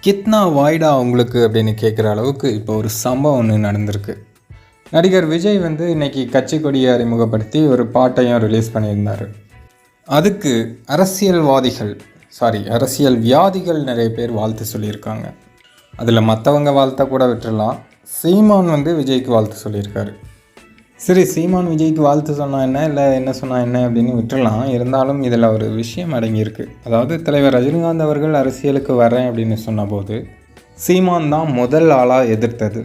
கித்னா வாய்டா உங்களுக்கு அப்படின்னு கேட்குற அளவுக்கு இப்போ ஒரு சம்பவம் ஒன்று நடந்திருக்கு. நடிகர் விஜய் வந்து இன்றைக்கி கட்சி கொடியை அறிமுகப்படுத்தி ஒரு பாட்டையும் ரிலீஸ் பண்ணியிருந்தார். அதுக்கு அரசியல் வியாதிகள் நிறைய பேர் வாழ்த்து சொல்லியிருக்காங்க. அதில் மற்றவங்க வாழ்த்த கூட விட்டுடலாம். சீமான் வந்து விஜய்க்கு வாழ்த்து சொல்லியிருக்காரு. சரி, சீமான் விஜய்க்கு வாழ்த்து சொன்னால் என்ன, இல்லை என்ன சொன்னால் என்ன அப்படின்னு விட்டுடலாம். இருந்தாலும் இதில் ஒரு விஷயம் அடங்கியிருக்கு. அதாவது தலைவர் ரஜினிகாந்த் அவர்கள் அரசியலுக்கு வரேன் அப்படின்னு சொன்னபோது சீமான் தான் முதல் ஆளாக எதிர்த்தது.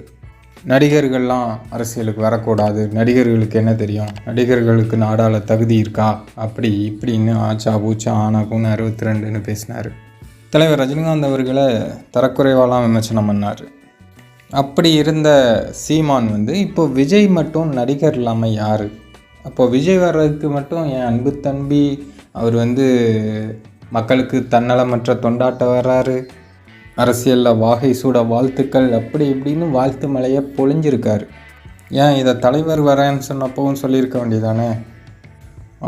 நடிகர்கள்லாம் அரசியலுக்கு வரக்கூடாது, நடிகர்களுக்கு என்ன தெரியும், நடிகர்களுக்கு நாடாள தகுதி இருக்கா, அப்படி இப்படின்னு ஆச்சா பூச்சா ஆனாக்குன்னு 62ன்னு பேசினார். தலைவர் ரஜினிகாந்த் அவர்களை தரக்குறைவாலாம் விமர்சனம் பண்ணார். அப்படி இருந்த சீமான் வந்து இப்போது விஜய் மட்டும் நடிகர் இல்லாமல் யார், அப்போது விஜய் வர்றதுக்கு மட்டும் என் அன்பு தம்பி அவர் வந்து மக்களுக்கு தன்னலமற்ற தொண்டாட்ட வர்றாரு, அரசியலில் வாகை சூட வாழ்த்துக்கள் அப்படி இப்படின்னு வாழ்த்து மலையை பொழிஞ்சிருக்காரு. ஏன் இதை தலைவர் வரேன்னு சொன்னப்பவும் சொல்லியிருக்க வேண்டியதானே?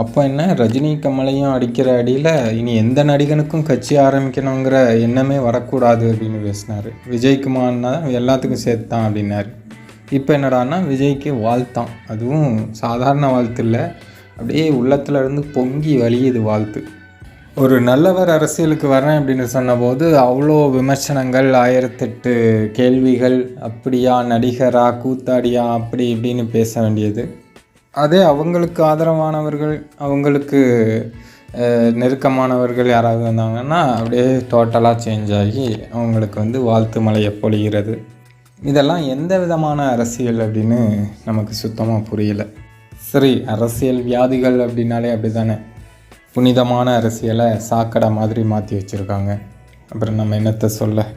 அப்போ என்ன, ரஜினி கமலையும் அடிக்கிற அடியில் இனி எந்த நடிகனுக்கும் கட்சி ஆரம்பிக்கணுங்கிற எண்ணமே வரக்கூடாது அப்படின்னு பேசினார். விஜய்குமார்னா எல்லாத்துக்கும் சேர்த்தான் அப்படின்னாரு. இப்போ என்னடான்னா விஜய்க்கு வாழ்த்தான், அதுவும் சாதாரண வாழ்த்து இல்லை, அப்படியே உள்ளத்தில் இருந்து பொங்கி வழியுது வாழ்த்து. ஒரு நல்லவர் அரசியலுக்கு வரேன் அப்படின்னு சொன்னபோது அவ்வளோ விமர்சனங்கள், 1008 கேள்விகள், அப்படியா நடிகரா கூத்தாடியா அப்படி இப்படின்னு பேச வேண்டியது. அதே அவங்களுக்கு ஆதரவானவர்கள், அவங்களுக்கு நெருக்கமானவர்கள் யாராவது வந்தாங்கன்னா அப்படியே டோட்டலாக சேஞ்ச் ஆகி அவங்களுக்கு வந்து வாழ்த்து மலையை பொழிகிறது. இதெல்லாம் எந்த விதமான அரசியல் அப்படின்னு நமக்கு சுத்தமாக புரியலை. சரி, அரசியல் வியாதிகள் அப்படின்னாலே அப்படி தானே, புனிதமான அரசியலை சாக்கடை மாதிரி மாற்றி வச்சுருக்காங்க. அப்புறம் நம்ம என்னத்தை சொல்ல.